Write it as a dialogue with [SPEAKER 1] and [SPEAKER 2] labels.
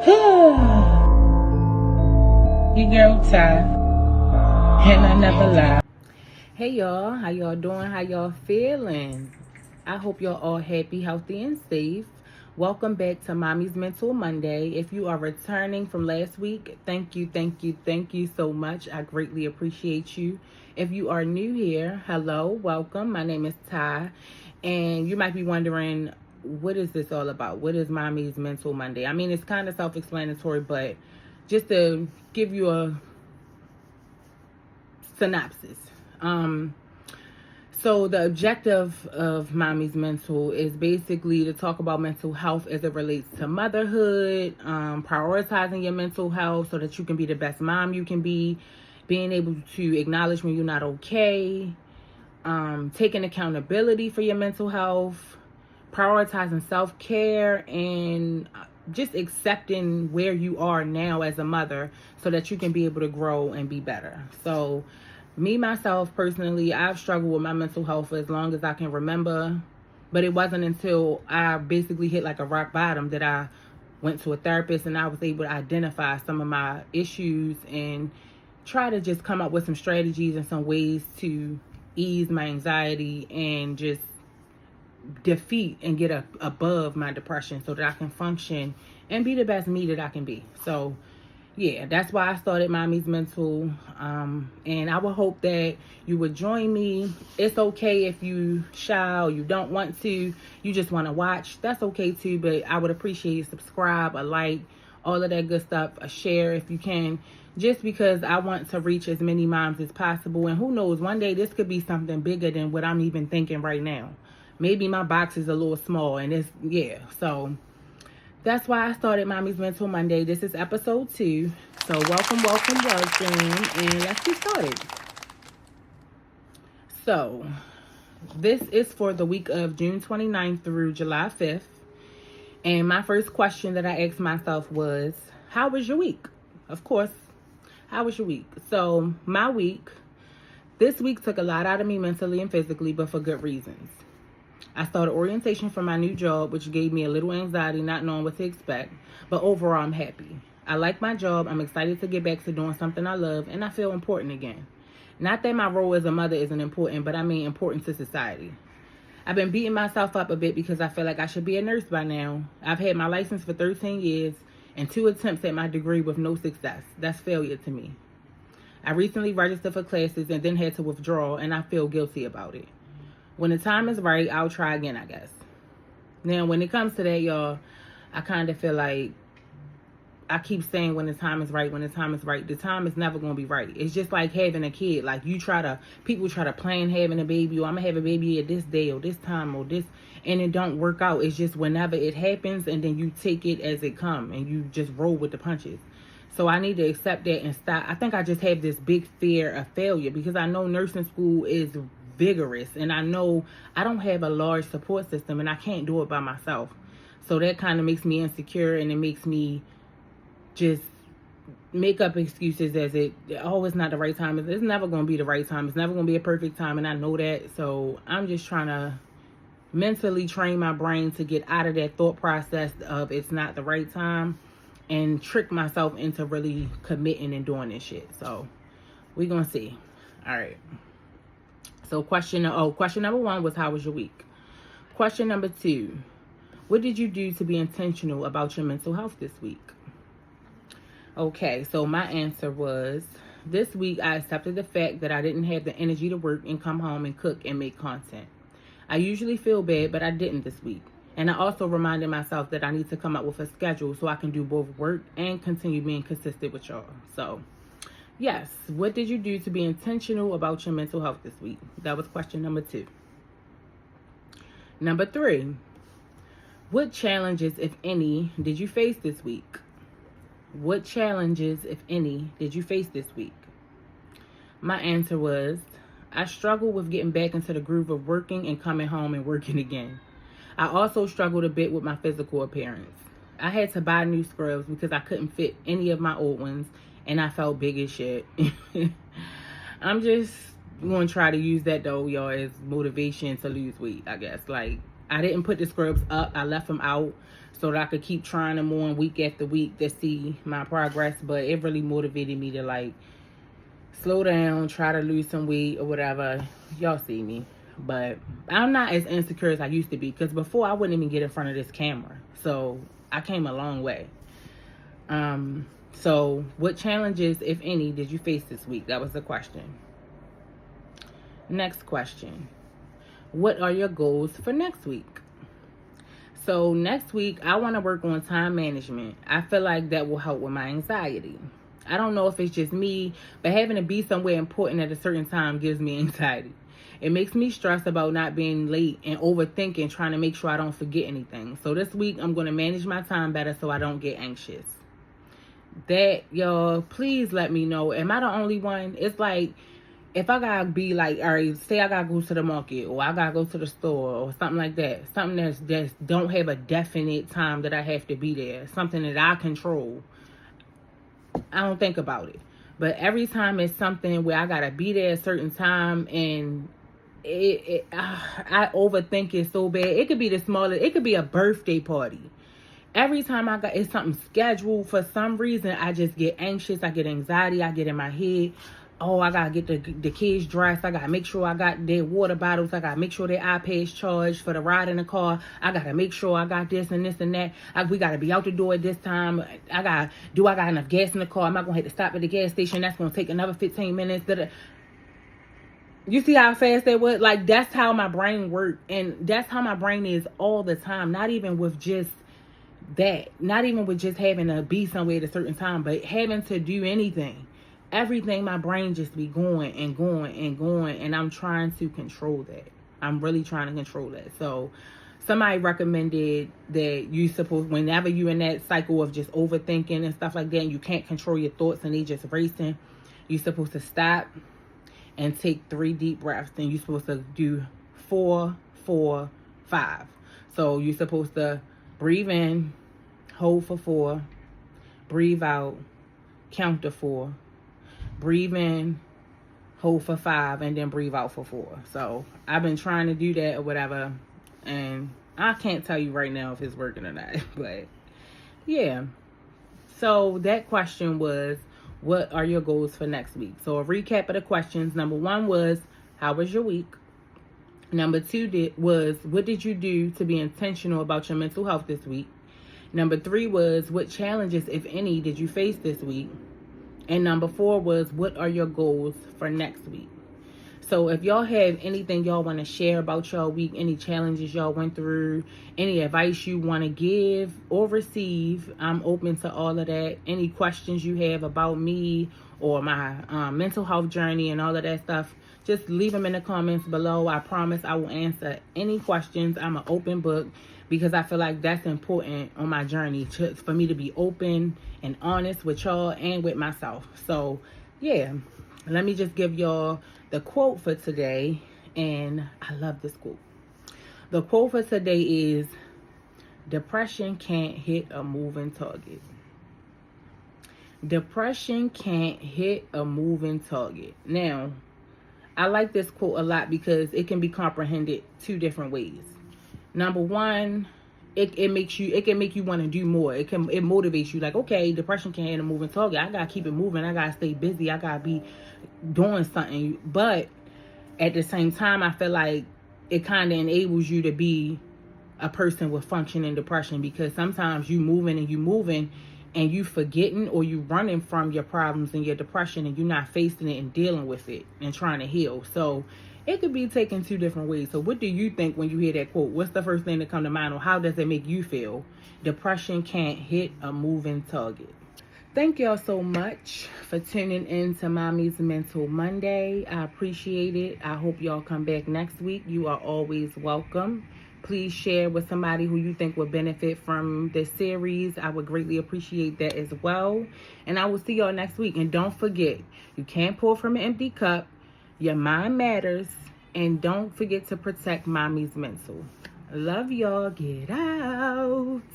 [SPEAKER 1] Your girl Ty, and I never lie.
[SPEAKER 2] Hey y'all, how y'all doing? How y'all feeling? I hope y'all all happy, healthy, and safe. Welcome back to Mommy's Mental Monday. If you are returning from last week, thank you so much. I greatly appreciate you. If you are new here, hello, welcome. My name is Ty, and you might be wondering, what is this all about? What is Mommy's Mental Monday? I mean, it's kind of self-explanatory, but just to give you a synopsis. So the objective of Mommy's Mental is basically to talk about mental health as it relates to motherhood, prioritizing your mental health so that you can be the best mom you can be, being able to acknowledge when you're not okay, taking accountability for your mental health, prioritizing self-care, and just accepting where you are now as a mother so that you can be able to grow and be better. So me, myself, personally, I've struggled with my mental health for as long as I can remember. But it wasn't until I basically hit like a rock bottom that I went to a therapist and I was able to identify some of my issues and try to just come up with some strategies and some ways to ease my anxiety and just defeat and get above my depression so that I can function and be the best me that I can be. So yeah, that's why I started Mommy's Mental. And I would hope that you would join me. It's okay if you shy or you don't want to, you just want to watch. That's okay too, but I would appreciate you subscribe, a like, all of that good stuff, a share if you can, just because I want to reach as many moms as possible. And who knows, one day this could be something bigger than what I'm even thinking right now. Maybe my box is a little small and it's, yeah, so that's why I started Mommy's Mental Monday. This is episode 2. So welcome, and let's get started. So this is for the week of June 29th through July 5th. And my first question that I asked myself was, how was your week? Of course, how was your week? So my week, this week took a lot out of me mentally and physically, but for good reasons. I started orientation for my new job, which gave me a little anxiety not knowing what to expect. But overall, I'm happy. I like my job. I'm excited to get back to doing something I love, and I feel important again. Not that my role as a mother isn't important, but I mean important to society. I've been beating myself up a bit because I feel like I should be a nurse by now. I've had my license for 13 years and 2 attempts at my degree with no success. That's failure to me. I recently registered for classes and then had to withdraw, and I feel guilty about it. When the time is right, I'll try again, I guess. Now, when it comes to that, y'all, I kind of feel like I keep saying when the time is right, the time is never going to be right. It's just like having a kid. Like people try to plan having a baby, or I'm going to have a baby at this day or this time or this, and it don't work out. It's just whenever it happens, and then you take it as it comes and you just roll with the punches. So I need to accept that and stop. I think I just have this big fear of failure because I know nursing school is vigorous, and I know I don't have a large support system and I can't do it by myself. So that kind of makes me insecure, and it makes me just make up excuses as it's not the right time. It's never going to be the right time. It's never going to be a perfect time, and I know that. So I'm just trying to mentally train my brain to get out of that thought process of it's not the right time and trick myself into really committing and doing this shit. So we're going to see. All right. So question number 1 was, how was your week? Question number 2, what did you do to be intentional about your mental health this week? Okay, so my answer was, this week I accepted the fact that I didn't have the energy to work and come home and cook and make content. I usually feel bad, but I didn't this week. And I also reminded myself that I need to come up with a schedule so I can do both work and continue being consistent with y'all. So yes, what did you do to be intentional about your mental health this week? That was question number 2. Number 3, what challenges, if any, did you face this week? What challenges, if any, did you face this week? My answer was, I struggled with getting back into the groove of working and coming home and working again. I also struggled a bit with my physical appearance. I had to buy new scrubs because I couldn't fit any of my old ones, and I felt big as shit. I'm just going to try to use that, though, y'all, as motivation to lose weight, I guess. Like, I didn't put the scrubs up. I left them out so that I could keep trying them on week after week to see my progress. But it really motivated me to like slow down, try to lose some weight or whatever. Y'all see me. But I'm not as insecure as I used to be, because before I wouldn't even get in front of this camera. So I came a long way. So what challenges, if any, did you face this week? That was the question. Next question. What are your goals for next week? So next week, I want to work on time management. I feel like that will help with my anxiety. I don't know if it's just me, but having to be somewhere important at a certain time gives me anxiety. It makes me stress about not being late and overthinking, trying to make sure I don't forget anything. So this week, I'm going to manage my time better so I don't get anxious. That, y'all, please let me know. Am I the only one? It's like, if I gotta be like, all right, say I gotta go to the market or I gotta go to the store or something like that, something that's don't have a definite time that I have to be there, something that I control, I don't think about it. But every time it's something where I gotta be there a certain time, and I overthink it so bad. It could be the smallest, it could be a birthday party. Every time it's something scheduled, for some reason, I just get anxious. I get anxiety. I get in my head. Oh, I got to get the kids dressed. I got to make sure I got their water bottles. I got to make sure their iPads charged for the ride in the car. I got to make sure I got this and this and that. We got to be out the door at this time. Do I got enough gas in the car? Am I going to have to stop at the gas station? That's going to take another 15 minutes. You see how fast that was? Like, that's how my brain works. And that's how my brain is all the time. Not even with just that. Not even with just having to be somewhere at a certain time, but having to do anything. Everything, my brain just be going and going and going, and I'm trying to control that. I'm really trying to control that. So somebody recommended that you supposed, whenever you're in that cycle of just overthinking and stuff like that, and you can't control your thoughts and they just racing, you're supposed to stop and take 3 deep breaths. Then you're supposed to do 4, 4, 5. So you're supposed to breathe in, hold for 4, breathe out, count to 4, breathe in, hold for 5, and then breathe out for 4. So I've been trying to do that or whatever, and I can't tell you right now if it's working or not. But yeah. So that question was, what are your goals for next week? So a recap of the questions. Number 1 was, how was your week? Number 2 was, what did you do to be intentional about your mental health this week? Number 3 was, what challenges, if any, did you face this week? And number 4 was, what are your goals for next week? So if y'all have anything y'all want to share about y'all week, any challenges y'all went through, any advice you want to give or receive, I'm open to all of that. Any questions you have about me or my mental health journey and all of that stuff, just leave them in the comments below. I promise I will answer any questions. I'm an open book, because I feel like that's important on my journey, for me to be open and honest with y'all and with myself. So yeah, let me just give y'all the quote for today. And I love this quote. The quote for today is, depression can't hit a moving target. Depression can't hit a moving target. Now, I like this quote a lot because it can be comprehended 2 different ways. Number 1, it can make you want to do more. It motivates you. Like, okay, depression can't hit a moving target. I gotta keep it moving. I gotta stay busy. I gotta be doing something. But at the same time, I feel like it kind of enables you to be a person with functioning depression, because sometimes you moving and you forgetting or you running from your problems and your depression, and you're not facing it and dealing with it and trying to heal. So it could be taken 2 different ways. So what do you think when you hear that quote? What's the first thing that comes to mind, or how does it make you feel? Depression can't hit a moving target. Thank y'all so much for tuning in to Mommy's Mental Monday. I appreciate it. I hope y'all come back next week. You are always welcome. Please share with somebody who you think would benefit from this series. I would greatly appreciate that as well. And I will see y'all next week. And don't forget, you can't pour from an empty cup. Your mind matters. And don't forget to protect Mommy's mental. Love y'all. Get out.